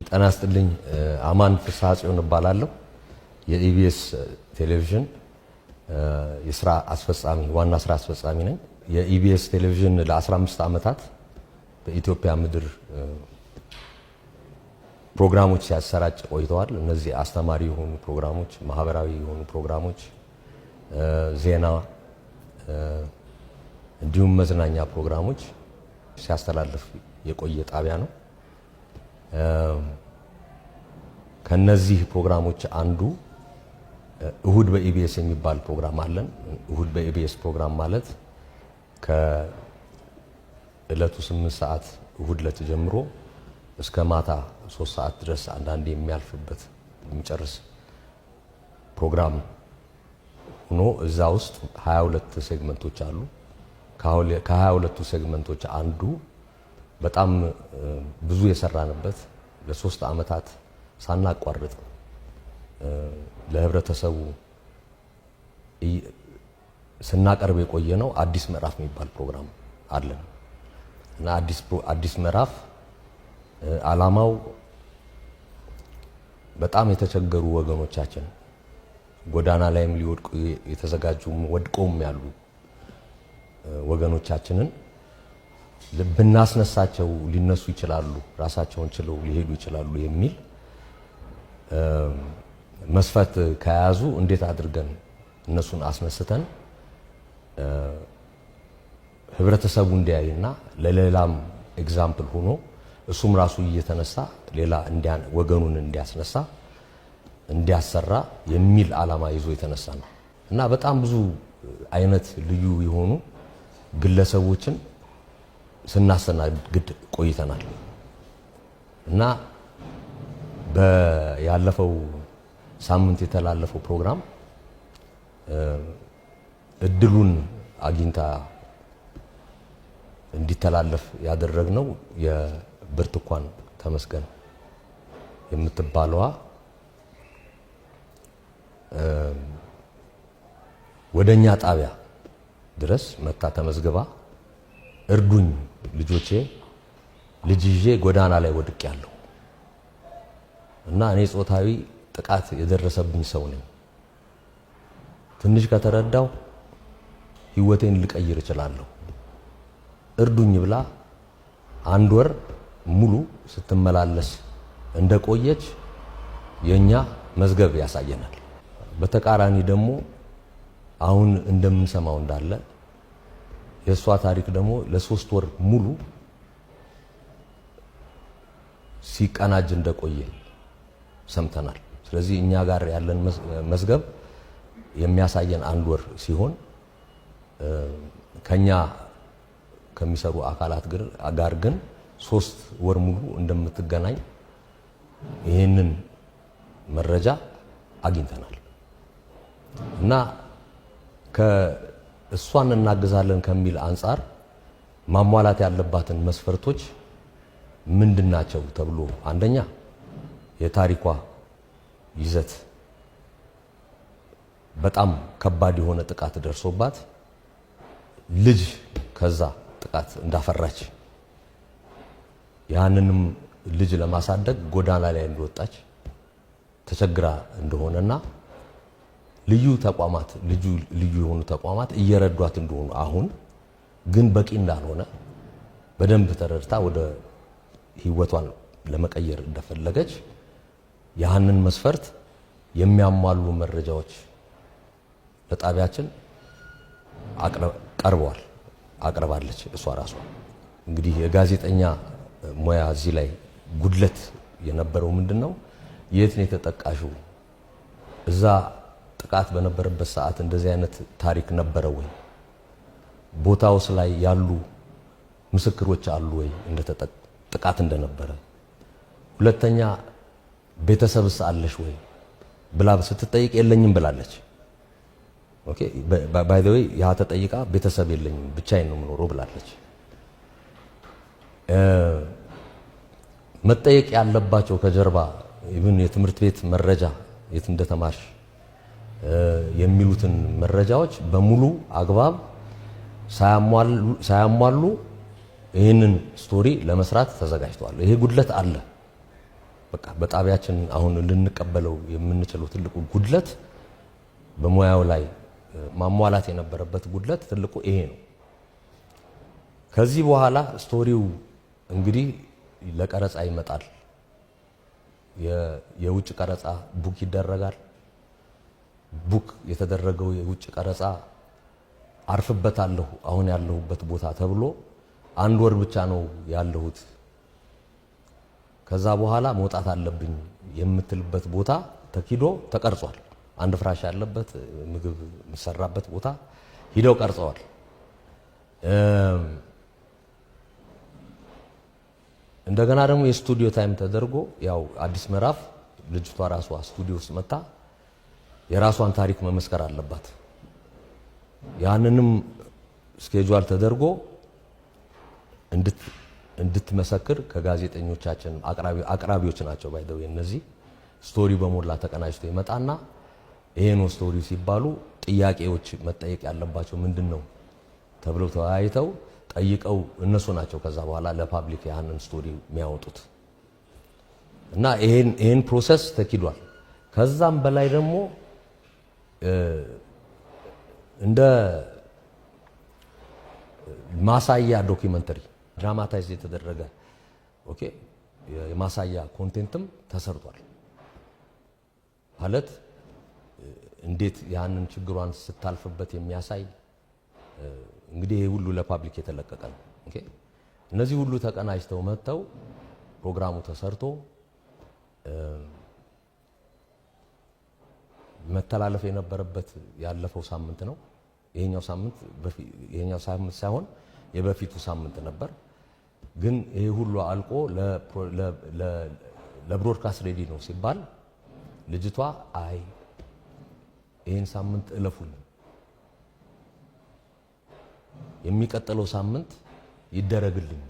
ጤና ይስጥልኝ። አማን ፍስሐ ጽዮን እባላለሁ። የኢቢኤስ ቴሌቪዥን የስራ አስፈጻሚ ዋና ስራ አስፈጻሚ ነኝ። የኢቢኤስ ቴሌቪዥን ለ15 ዓመታት በኢትዮጵያ ምድር ፕሮግራሞች ሲያሰራጭ ቆይተዋል። እነዚህ አስተማሪ የሆኑ ፕሮግራሞች፣ ማህበራዊ የሆኑ ፕሮግራሞች፣ ዜና እንዲሁም መዝናኛ ፕሮግራሞች ሲያስተላልፍ የቆየ ጣቢያ ነው። ከነዚህ ፕሮግራሞች አንዱ እሁድ በኢቢኤስ የሚባል ፕሮግራም አለን። እሁድ በኢቢኤስ ፕሮግራም ማለት ከእለቱ 8 ሰዓት እሁድ ዕለት ጀምሮ እስከ ማታ 3 ሰዓት ድረስ አንዳንዴ የሚያልፍበት የሚጨርስ ፕሮግራም ሆኖ እዛ ውስጥ 22 ሴግመንቶች አሉ። ከ22ቱ ሴግመንቶች አንዱ በጣም ብዙ የሰራንበት ለ3 ዓመታት ሳናቋርጥ ለህብረተሰቡ ስናቀርብ የቆየ ነው። አዲስ ምዕራፍ የሚባል ፕሮግራም አለን እና አዲስ ምዕራፍ ዓላማው በጣም የተቸገሩ ወገኖቻችን ጎዳና ላይም ሊወድቁ የተዘጋጁ ወድቆም ያሉ ወገኖቻችንን ብናስነሳቸው ሊነሱ ይችላሉ፣ ራሳቸውን ችለው ሊሄዱ ይችላሉ የሚል መስፈርት ከያዙ እንዴት አድርገን እነሱን አስነስተን ህብረተሰቡ እንዲያይና ለሌላም ኤግዛምፕል ሆኖ እሱም ራሱ እየተነሳ ሌላ ወገኑን እንዲያስነሳ እንዲያሰራ የሚል ዓላማ ይዞ የተነሳ ነው እና በጣም ብዙ አይነት ልዩ የሆኑ ግለሰቦችን ስናስተናግድ ቆይተናል እና ያለፈው ሳምንት የተላለፈው ፕሮግራም እድሉን አግኝታ እንዲተላለፍ ያደረግነው የብርቱካን ተመስገን የምትባለዋ ወደኛ ጣቢያ ድረስ መታ ተመዝግባ እርዱኝ ልጆቼ ልጅ ይዤ ጎዳና ላይ ወድቄያለሁ እና እኔ ጾታዊ ጥቃት የደረሰብኝ ሰው ነኝ፣ ትንሽ ከተረዳው ህይወቴን ልቀይር እችላለሁ፣ እርዱኝ ብላ 1 ወር ሙሉ ስትመላለስ እንደቆየች የኛ መዝገብ ያሳየናል። በተቃራኒ ደግሞ አሁን እንደምንሰማው እንዳለ የሷ ታሪክ ደግሞ ለ3 ወር ሙሉ ሲቀናጅ እንደቆየ ሰምተናል። ስለዚህ እኛ ጋር ያለን መዝገብ የሚያሳየን 1 ወር ሲሆን ከኛ ከሚሰሩ አካላት ጋር ግን 3 ወር ሙሉ እንደምትገናኝ ይህንን መረጃ አግኝተናል እና እሷን እናግዛለን ከሚል አንፃር ማሟላት ያለባትን መስፈርቶች ምንድናቸው ተብሎ አንደኛ የታሪኳ ይዘት በጣም ከባድ የሆነ ጥቃት ደርሶባት ልጅ ከዛ ጥቃት እንዳፈራች ያንንም ልጅ ለማሳደግ ጎዳና ላይ እንደወጣች ተቸግራ እንደሆነና ልዩ የሆኑ ተቋማት እየረዷት እንደሆኑ አሁን ግን በቂ እንዳልሆነ በደንብ ተረድታ ወደ ህይወቷን ለመቀየር እንደፈለገች ያንን መስፈርት የሚያሟሉ መረጃዎች ለጣቢያችን አቅርባለች። እሷ ራሷ እንግዲህ የጋዜጠኛ ሙያ እዚህ ላይ ጉድለት የነበረው ምንድነው? የት ነው የተጠቃሽው? እዛ ጥቃት በነበረበት ሰዓት እንደዚህ አይነት ታሪክ ነበረ ወይ? ቦታውስ ላይ ያሉ ምስክሮች አሉ ወይ ጥቃት እንደነበረ? ሁለተኛ ቤተሰብስ አለሽ ወይ ብላ ስትጠይቅ የለኝም ብላለች። ኦኬ ባይ ዘ ዌይ ያ ተጠይቃ ቤተሰብ የለኝም ብቻዬን ነው የምኖረው ብላለች። መጠየቅ ያለባቸው ከጀርባ ኢቭን የትምህርት ቤት መረጃ የት እንደተማርሽ የሚሉትን መረጃዎች በሙሉ አግባብ ሳያሟሉ ይህንን ስቶሪ ለመስራት ተዘጋጅተዋል። ይሄ ጉድለት አለ። በቃ በጣቢያችን አሁን ልንቀበለው የምንችለው ትልቁ ጉድለት በሙያው ላይ ማሟላት የነበረበት ጉድለት ትልቁ ይሄ ነው። ከዚህ በኋላ ስቶሪው እንግዲህ ለቀረጻ ይመጣል። የውጭ ቀረጻ ቡክ ይደረጋል። ቡክ የተደረገው የውጭ ቀረጻ አርፍበታለሁ አሁን ያለሁበት ቦታ ተብሎ 1 ወር ብቻ ነው ያለሁት። ከዛ በኋላ መውጣት አለብኝ የምትልበት ቦታ ተኪዶ ተቀርጿል። አንድ ፍራሽ ያለበት ምግብ የሚሰራበት ቦታ ሂደው ቀርጸዋል። እንደገና ደግሞ የስቱዲዮ ታይም ተደርጎ ያው አዲስ ምዕራፍ ልጅቷ ራሷ ስቱዲዮ ውስጥ መጣ የራሷን ታሪክ መመስከር አለባት። ያንንም ስኬጁል ተደርጎ እንድትመሰክር ከጋዜጠኞቻችን አቅራቢዎች ናቸው ባይደው እነዚህ ስቶሪ በሞላ ተቀናጅቶ ይመጣና ይሄ ነው ስቶሪ ሲባሉ ጥያቄዎች መጠየቅ ያለባቸው ምንድነው ተብለው ተወያይተው ጠይቀው እነሱ ናቸው ከዛ በኋላ ለፓብሊክ ያንን ስቶሪ የሚያወጡት እና ይሄን ፕሮሰስ ተኪዷል። ከዛም በላይ ደግሞ እንደ ማሳያ ዶክመንተሪ ድራማታይዝ የተደረገ ኦኬ የማሳያ ኮንቴንትም ተሰርቷል። ማለት እንዴት ያንን ችግሯን ስታልፍበት የሚያሳይ እንግዲህ ይሄ ሁሉ ለፓብሊክ የተለቀቀ ነው። ኦኬ እነዚህ ሁሉ ተቀናጅተው መጥተው ፕሮግራሙ ተሰርቶ መተላለፍ የነበረበት ያለፈው ሳምንት ነው። ይሄኛው ሳምንት ሳይሆን የበፊቱ ሳምንት ነበር። ግን ይሄ ሁሉ አልቆ ለብሮድካስት ሬዲ ነው ሲባል ልጅቷ አይ ይሄን ሳምንት እለፉኝ የሚቀጥለው ሳምንት ይደረግልኝ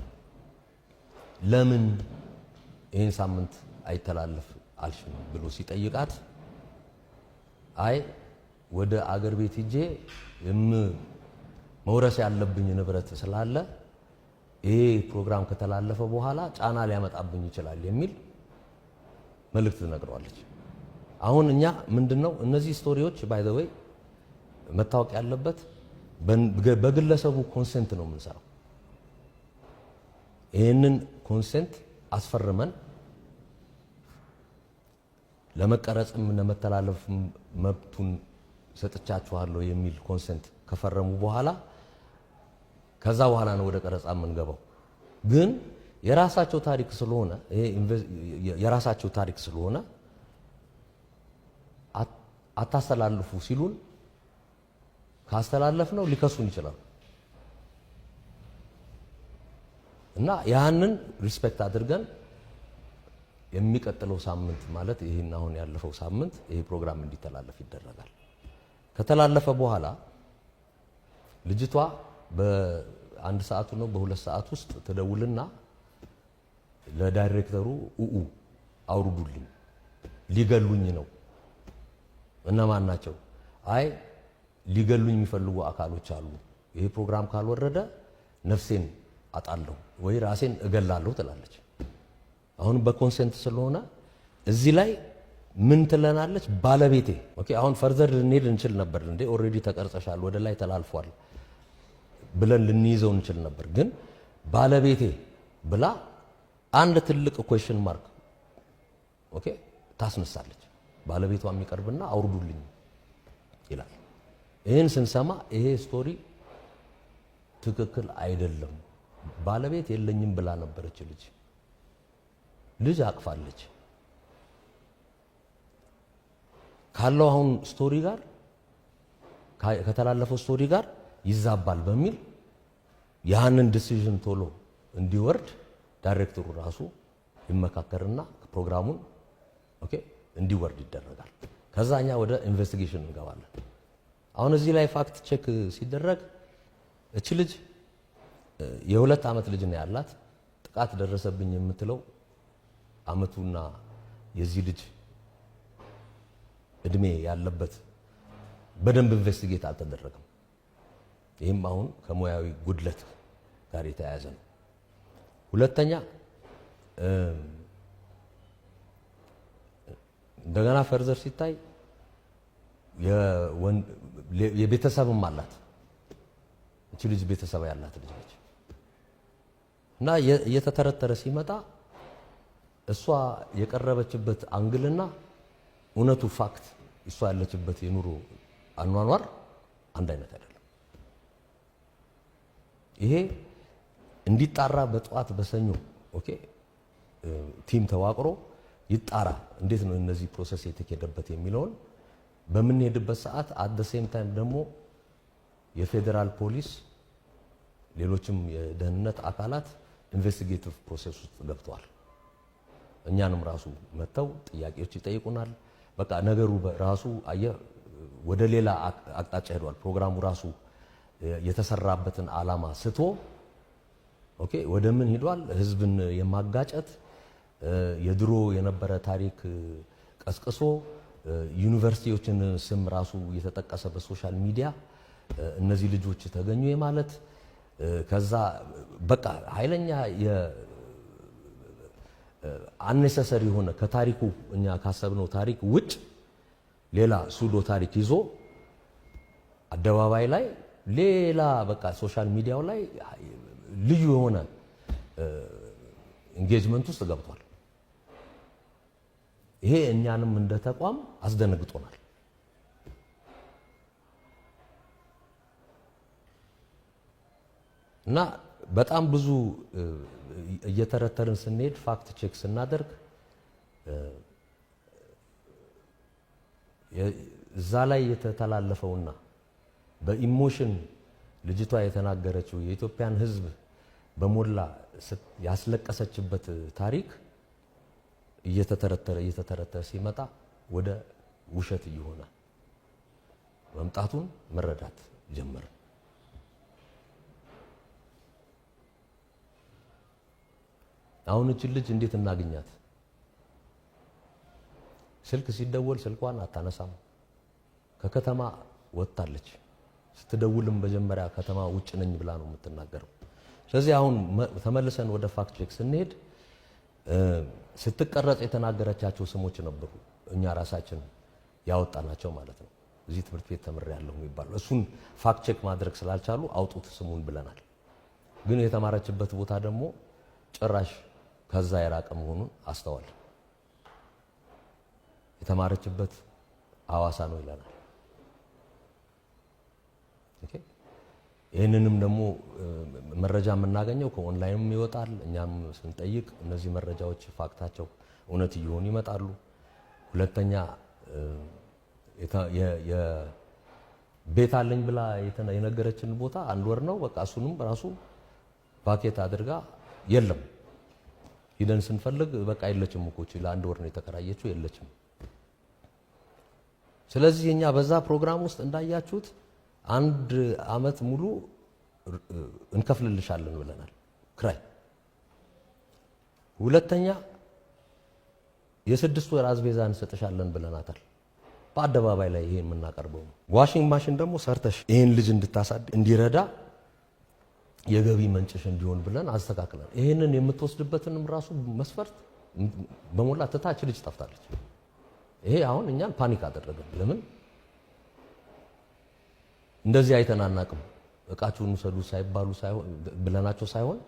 ለምን ይሄን ሳምንት አይተላለፍ አልሽም ብሎ ሲጠይቃት አይ ወደ አገር ቤት ሂጄ መውረስ ያለብኝ ንብረት ስላለ ይሄ ፕሮግራም ከተላለፈ በኋላ ጫና ሊያመጣብኝ ይችላል የሚል መልእክት ትነግረዋለች። አሁን እኛ ምንድነው እነዚህ ስቶሪዎች ባይ ዘ ዌይ መታወቅ ያለበት በግለሰቡ ኮንሰንት ነው የምንሰራው። ይሄንን ኮንሰንት አስፈርመን ለመቀረጽም ለመተላለፍ መብቱን ሰጥቻችኋለሁ የሚል ኮንሰንት ከፈረሙ በኋላ ከዛ በኋላ ነው ወደ ቀረጻ የምንገባው። ግን የራሳቸው ታሪክ ስለሆነ የራሳቸው ታሪክ ስለሆነ አታስተላልፉ ሲሉን ካስተላለፍ ነው ሊከሱን ይችላል እና ያንን ሪስፔክት አድርገን የሚቀጥለው ሳምንት ማለት ይሄን አሁን ያለፈው ሳምንት ይሄ ፕሮግራም እንዲተላለፍ ይደረጋል። ከተላለፈ በኋላ ልጅቷ በ1 ሰዓት ነው በ2 ሰዓት ውስጥ ተደውልና ለዳይሬክተሩ አውርዱልኝ ሊገሉኝ ነው። እነማን ናቸው? አይ ሊገሉኝ የሚፈልጉ አካሎች አሉ። ይሄ ፕሮግራም ካልወረደ ነፍሴን አጣለሁ ወይ ራሴን እገላለሁ ትላለች። አሁን በኮንሰንት ስለሆነ እዚህ ላይ ምን ትለናለች? ባለቤቴ ኦኬ አሁን ፈርዘር ልንሄድ እንችል ነበር እንዴ ኦሬዲ ተቀርጸሻል ወደ ላይ ተላልፏል ብለን ልንይዘው እንችል ነበር። ግን ባለቤቴ ብላ አንድ ትልቅ ኩዌስችን ማርክ ኦኬ ታስነሳለች። ባለቤቷ የሚቀርብና አውርዱልኝ ይላል። ይሄን ስንሰማ ይሄ ስቶሪ ትክክል አይደለም። ባለቤት የለኝም ብላ ነበረች ልጅ አቅፋለች ካለው አሁን ስቶሪ ጋር ከተላለፈው ስቶሪ ጋር ይዛባል በሚል ያንን ዲሲዥን ቶሎ እንዲወርድ ዳይሬክተሩ ራሱ ይመካከርና ፕሮግራሙን ኦኬ እንዲወርድ ይደረጋል። ከዛኛ ወደ ኢንቨስቲጌሽን እንገባለን። አሁን እዚህ ላይ ፋክት ቼክ ሲደረግ እቺ ልጅ የ2 ዓመት ልጅ ነው ያላት። ጥቃት ደረሰብኝ የምትለው አመቱና የዚህ ልጅ እድሜ ያለበት በደንብ ኢንቨስቲጌት አልተደረገም። ይህም አሁን ከሙያዊ ጉድለት ጋር የተያያዘ ነው። ሁለተኛ እንደገና ፈርዘር ሲታይ የቤተሰብም አላት። እቺ ልጅ ቤተሰብ ያላት ልጅ ነች። እና እየተተረተረ ሲመጣ እሷ የቀረበችበት አንግልና እውነቱ ፋክት እሷ ያለችበት የኑሮ አኗኗር አንድ አይነት አይደለም። ይሄ እንዲጣራ በጠዋት በሰኞ ኦኬ ቲም ተዋቅሮ ይጣራ፣ እንዴት ነው እነዚህ ፕሮሰስ የተካሄደበት የሚለውን በምንሄድበት ሰዓት አት ሴም ታይም ደግሞ የፌዴራል ፖሊስ ሌሎችም የደህንነት አካላት ኢንቨስቲጌቲቭ ፕሮሰስ ውስጥ ገብተዋል። እኛንም ራሱ መተው ጥያቄዎች ይጠይቁናል። በቃ ነገሩ ራሱ ወደ ሌላ አቅጣጫ ሄዷል። ፕሮግራሙ ራሱ የተሰራበትን ዓላማ ስቶ ኦኬ ወደ ምን ሄዷል? ህዝብን የማጋጨት የድሮ የነበረ ታሪክ ቀስቅሶ ዩኒቨርሲቲዎችን ስም ራሱ የተጠቀሰ በሶሻል ሚዲያ እነዚህ ልጆች ተገኙ የማለት ከዛ በቃ ኃይለኛ አንኔሰሰሪ የሆነ ከታሪኩ እኛ ካሰብነው ታሪክ ውጭ ሌላ ሱዶ ታሪክ ይዞ አደባባይ ላይ ሌላ በቃ ሶሻል ሚዲያው ላይ ልዩ የሆነ ኢንጌጅመንት ውስጥ ገብቷል። ይሄ እኛንም እንደ ተቋም አስደነግጦናል። እና በጣም ብዙ እየተረተርን ስንሄድ ፋክት ቼክ ስናደርግ እዛ ላይ የተተላለፈውና በኢሞሽን ልጅቷ የተናገረችው የኢትዮጵያን ሕዝብ በሞላ ያስለቀሰችበት ታሪክ እየተተረተረ ሲመጣ ወደ ውሸት እየሆነ መምጣቱን መረዳት ጀመርን። አሁን እቺን ልጅ እንዴት እናገኛት? ስልክ ሲደወል ስልኳን አታነሳም። ከከተማ ወጥታለች። ስትደውልም መጀመሪያ ከተማ ውጭ ነኝ ብላ ነው የምትናገረው። ስለዚህ አሁን ተመልሰን ወደ ፋክት ቼክ ስንሄድ ስትቀረጽ የተናገረቻቸው ስሞች ነበሩ፣ እኛ ራሳችን ያወጣናቸው ማለት ነው። እዚህ ትምህርት ቤት ተምሬያለሁ የሚባለው እሱን ፋክት ቼክ ማድረግ ስላልቻሉ አውጡት ስሙን ብለናል። ግን የተማረችበት ቦታ ደግሞ ጭራሽ ከዛ የራቀ መሆኑን አስተዋል። የተማረችበት ሐዋሳ ነው ይለናል። ኦኬ ይህንንም ደግሞ መረጃ የምናገኘው ከኦንላይንም ይወጣል። እኛም ስንጠይቅ እነዚህ መረጃዎች ፋክታቸው እውነት እየሆኑ ይመጣሉ። ሁለተኛ ቤት አለኝ ብላ የነገረችን ቦታ 1 ወር ነው በቃ እሱንም ራሱ ፓኬት አድርጋ የለም ሂደን ስንፈልግ በቃ የለችም እኮ ለ1 ወር ነው የተከራየችው የለችም። ስለዚህ እኛ በዛ ፕሮግራም ውስጥ እንዳያችሁት 1 ዓመት ሙሉ እንከፍልልሻለን ብለናል ክራይ። ሁለተኛ የ6 ወር አዝቤዛ እንሰጥሻለን ብለናታል። በአደባባይ ላይ ይሄን የምናቀርበው ነው። ዋሽንግ ማሽን ደግሞ ሰርተሽ ይሄን ልጅ እንድታሳድግ እንዲረዳ የገቢ መንጭሽ እንዲሆን ብለን አስተካክለን ይሄንን የምትወስድበትንም ራሱ መስፈርት በሞላ ተታች ልጅ ጠፍታለች። ይሄ አሁን እኛን ፓኒክ አደረገን። ለምን እንደዚህ አይተናናቅም? እቃችሁን ውሰዱ ሳይባሉ ሳይሆን ብለናቸው ሳይሆን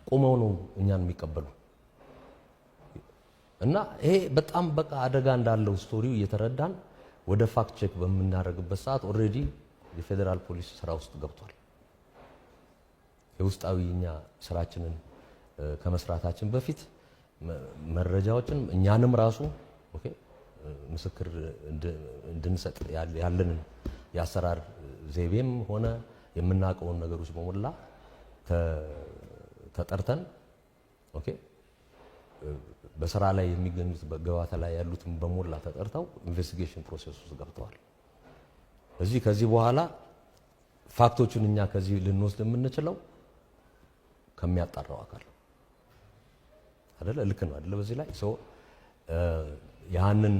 ቆመው ነው እኛን የሚቀበሉ እና ይሄ በጣም በቃ አደጋ እንዳለው ስቶሪው እየተረዳን ወደ ፋክት ቼክ በምናደርግበት ሰዓት ኦልሬዲ የፌዴራል ፖሊስ ስራ ውስጥ ገብቷል። የውስጣዊ እኛ ስራችንን ከመስራታችን በፊት መረጃዎችን እኛንም ራሱ ኦኬ ምስክር እንድንሰጥ ያለንን የአሰራር ዘይቤም ሆነ የምናውቀውን ነገሮች በሞላ ተጠርተን ኦኬ በስራ ላይ የሚገኙት በገባታ ላይ ያሉትን በሞላ ተጠርተው ኢንቨስቲጌሽን ፕሮሰስ ውስጥ ገብተዋል። ከዚህ በኋላ ፋክቶቹን እኛ ከዚህ ልንወስድ የምንችለው ከሚያጣራው አካል አይደለ? ልክ ነው አይደለ? በዚህ ላይ ያንን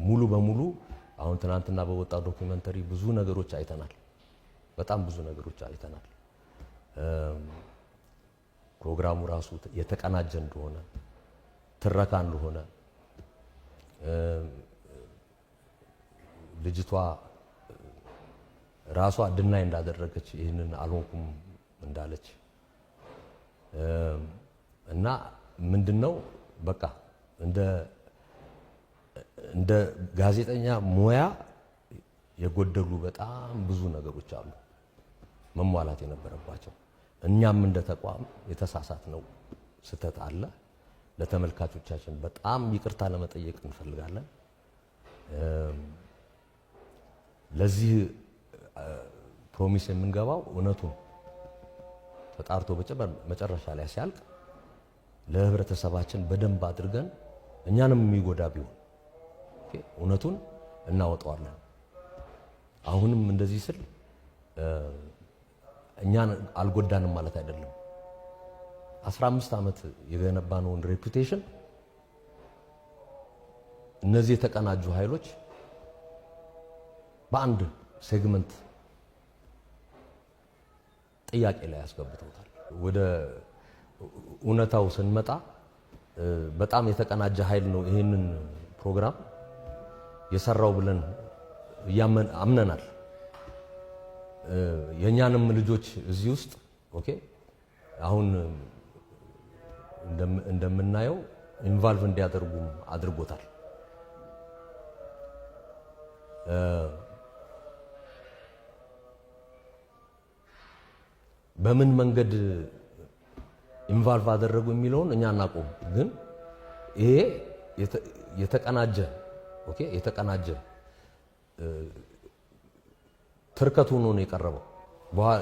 ሙሉ በሙሉ አሁን ትናንትና በወጣው ዶክመንተሪ ብዙ ነገሮች አይተናል። በጣም ብዙ ነገሮች አይተናል። ፕሮግራሙ ራሱ የተቀናጀ እንደሆነ ትረካ እንደሆነ ልጅቷ ራሷ ድናይ እንዳደረገች ይህንን አልሆንኩም እንዳለች እና ምንድነው በቃ እንደ ጋዜጠኛ ሙያ የጎደሉ በጣም ብዙ ነገሮች አሉ መሟላት የነበረባቸው። እኛም እንደ ተቋም የተሳሳትነው ስህተት አለ። ለተመልካቾቻችን በጣም ይቅርታ ለመጠየቅ እንፈልጋለን። ለዚህ ፕሮሚስ የምንገባው እውነቱን ተጣርቶ መጨረሻ ላይ ሲያልቅ ለህብረተሰባችን በደንብ አድርገን እኛንም የሚጎዳ ቢሆን እውነቱን እናወጣዋለን። አሁንም እንደዚህ ስል እኛን አልጎዳንም ማለት አይደለም። 15 ዓመት የገነባነውን ሬፑቴሽን እነዚህ የተቀናጁ ኃይሎች በአንድ ሴግመንት ጥያቄ ላይ ያስገብተውታል። ወደ እውነታው ስንመጣ በጣም የተቀናጀ ኃይል ነው ይሄንን ፕሮግራም የሰራው ብለን አምነናል። የኛንም ልጆች እዚህ ውስጥ ኦኬ አሁን እንደምናየው ኢንቫልቭ እንዲያደርጉም አድርጎታል። በምን መንገድ ኢንቫልቭ አደረጉ የሚለውን እኛ እናቆም። ግን ይሄ የተቀናጀ ኦኬ የተቀናጀ ትርከቱ ነው የቀረበው።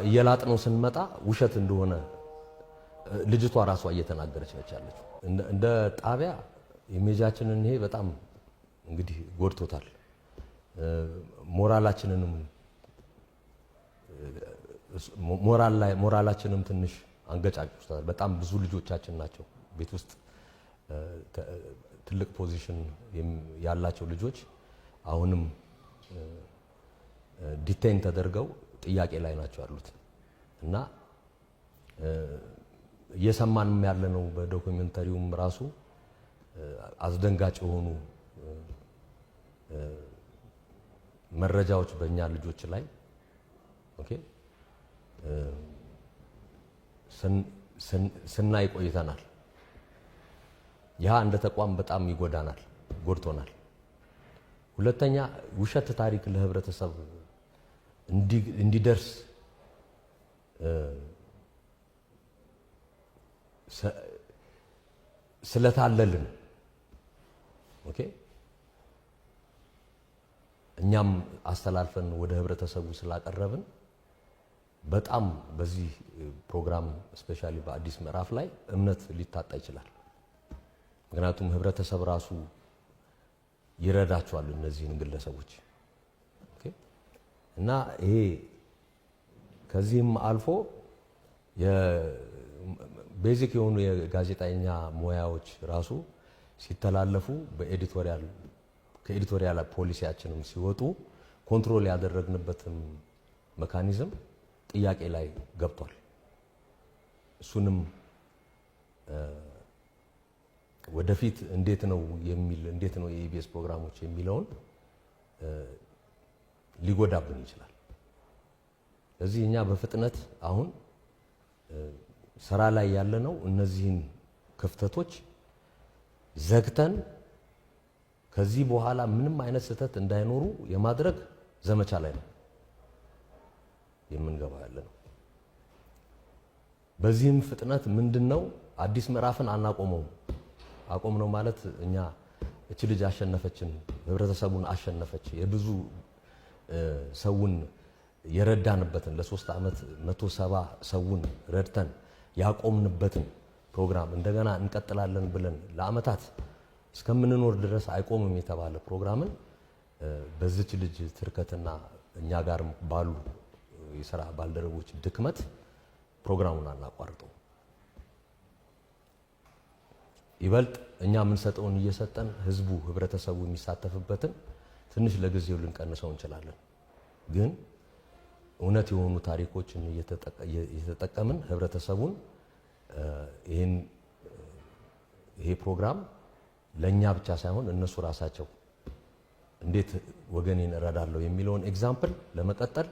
እየላጥነው ስንመጣ ውሸት እንደሆነ ልጅቷ ራሷ እየተናገረች ነች ያለችው። እንደ ጣቢያ ኢሜጃችንን ይሄ በጣም እንግዲህ ጎድቶታል። ሞራላችንም ትንሽ አንገጫጭቶታል። በጣም ብዙ ልጆቻችን ናቸው ቤት ውስጥ ትልቅ ፖዚሽን ያላቸው ልጆች አሁንም ዲቴይን ተደርገው ጥያቄ ላይ ናቸው ያሉት እና እየሰማንም ያለነው በዶክመንተሪውም ራሱ አስደንጋጭ የሆኑ መረጃዎች በእኛ ልጆች ላይ ኦኬ ስናይ ቆይተናል። ያ እንደ ተቋም በጣም ይጎዳናል፣ ጎድቶናል። ሁለተኛ ውሸት ታሪክ ለህብረተሰብ እንዲደርስ ስለታለልን ኦኬ እኛም አስተላልፈን ወደ ህብረተሰቡ ስላቀረብን በጣም በዚህ ፕሮግራም ስፔሻሊ በአዲስ ምዕራፍ ላይ እምነት ሊታጣ ይችላል። ምክንያቱም ህብረተሰብ ራሱ ይረዳቸዋል እነዚህን ግለሰቦች ኦኬ እና ይሄ ከዚህም አልፎ የቤዚክ የሆኑ የጋዜጠኛ ሙያዎች ራሱ ሲተላለፉ ከኤዲቶሪያል ፖሊሲያችንም ሲወጡ ኮንትሮል ያደረግንበትም ሜካኒዝም ጥያቄ ላይ ገብቷል። እሱንም ወደፊት እንዴት ነው የኢቢኤስ ፕሮግራሞች የሚለውን ሊጎዳብን ይችላል። ስለዚህ እኛ በፍጥነት አሁን ስራ ላይ ያለነው እነዚህን ክፍተቶች ዘግተን ከዚህ በኋላ ምንም አይነት ስህተት እንዳይኖሩ የማድረግ ዘመቻ ላይ ነው የምንገባው ያለነው። በዚህም ፍጥነት ምንድነው አዲስ ምዕራፍን አናቆመውም። አቆም ነው ማለት እኛ እቺ ልጅ አሸነፈችን፣ ህብረተሰቡን አሸነፈች፣ የብዙ ሰውን የረዳንበትን ለ3 ዓመት 170 ሰውን ረድተን ያቆምንበትን ፕሮግራም እንደገና እንቀጥላለን ብለን ለአመታት እስከምንኖር ድረስ አይቆምም የተባለ ፕሮግራምን በዚች ልጅ ትርከትና እኛ ጋር ባሉ የሥራ ባልደረቦች ድክመት ፕሮግራሙን አናቋርጠው። ይበልጥ እኛ የምንሰጠውን እየሰጠን ህዝቡ ህብረተሰቡ የሚሳተፍበትን ትንሽ ለጊዜው ልንቀንሰው እንችላለን። ግን እውነት የሆኑ ታሪኮችን እየተጠቀምን ህብረተሰቡን ይሄ ፕሮግራም ለኛ ብቻ ሳይሆን እነሱ ራሳቸው እንዴት ወገኔን እረዳለሁ የሚለውን ኤግዛምፕል ለመቀጠል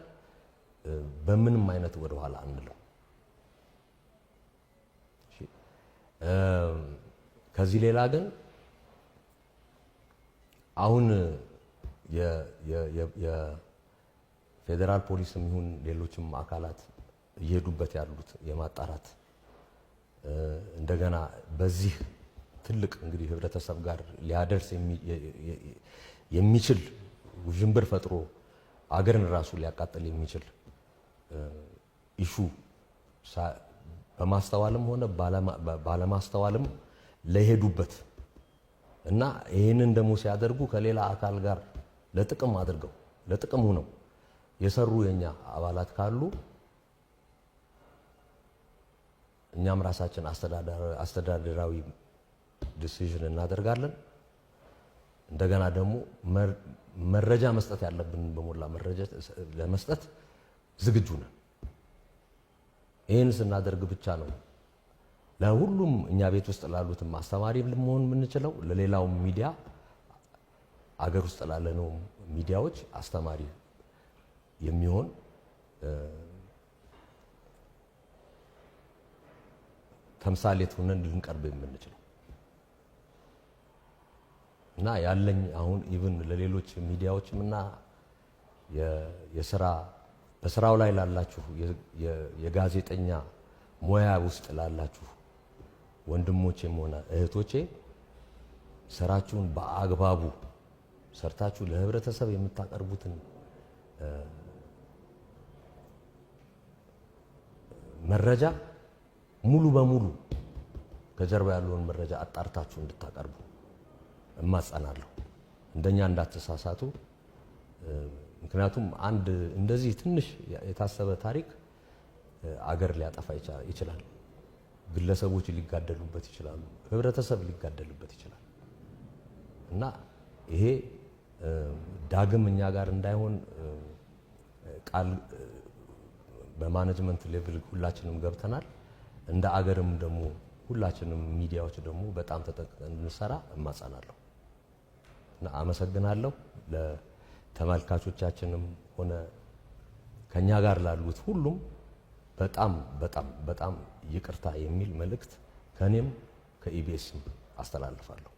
በምንም አይነት ወደ ኋላ አንለው። ከዚህ ሌላ ግን አሁን የፌዴራል ፖሊስም ይሁን ሌሎችም አካላት እየሄዱበት ያሉት የማጣራት እንደገና በዚህ ትልቅ እንግዲህ ህብረተሰብ ጋር ሊያደርስ የሚችል ውዥንብር ፈጥሮ አገርን ራሱ ሊያቃጥል የሚችል ኢሹ በማስተዋልም ሆነ ባለማስተዋልም ለሄዱበት እና ይህንን ደግሞ ሲያደርጉ ከሌላ አካል ጋር ለጥቅም አድርገው ለጥቅሙ ነው የሰሩ የኛ አባላት ካሉ እኛም ራሳችን አስተዳደራዊ ዲሲዥን እናደርጋለን። እንደገና ደግሞ መረጃ መስጠት ያለብን በሞላ መረጃ ለመስጠት ዝግጁ ነን። ይህን ስናደርግ ብቻ ነው ለሁሉም እኛ ቤት ውስጥ ላሉትም አስተማሪ መሆን የምንችለው፣ ለሌላው ሚዲያ አገር ውስጥ ላለነው ሚዲያዎች አስተማሪ የሚሆን ተምሳሌት ሆነን ልንቀርብ የምንችለው እና ያለኝ አሁን ኢቭን ለሌሎች ሚዲያዎችም እና በስራው ላይ ላላችሁ የጋዜጠኛ ሙያ ውስጥ ላላችሁ ወንድሞቼም ሆነ እህቶቼ ስራችሁን በአግባቡ ሰርታችሁ ለህብረተሰብ የምታቀርቡትን መረጃ ሙሉ በሙሉ ከጀርባ ያለውን መረጃ አጣርታችሁ እንድታቀርቡ እማጸናለሁ። እንደኛ እንዳትሳሳቱ። ምክንያቱም አንድ እንደዚህ ትንሽ የታሰበ ታሪክ አገር ሊያጠፋ ይችላል። ግለሰቦች ሊጋደሉበት ይችላሉ። ህብረተሰብ ሊጋደልበት ይችላል እና ይሄ ዳግም እኛ ጋር እንዳይሆን ቃል በማኔጅመንት ሌቭል ሁላችንም ገብተናል። እንደ አገርም ደግሞ ሁላችንም ሚዲያዎች ደግሞ በጣም ተጠንቅቀን እንድንሰራ እማጸናለሁ እና አመሰግናለሁ። ለተመልካቾቻችንም ሆነ ከኛ ጋር ላሉት ሁሉም በጣም በጣም በጣም ይቅርታ የሚል መልእክት ከኔም ከኢቢኤስም አስተላልፋለሁ።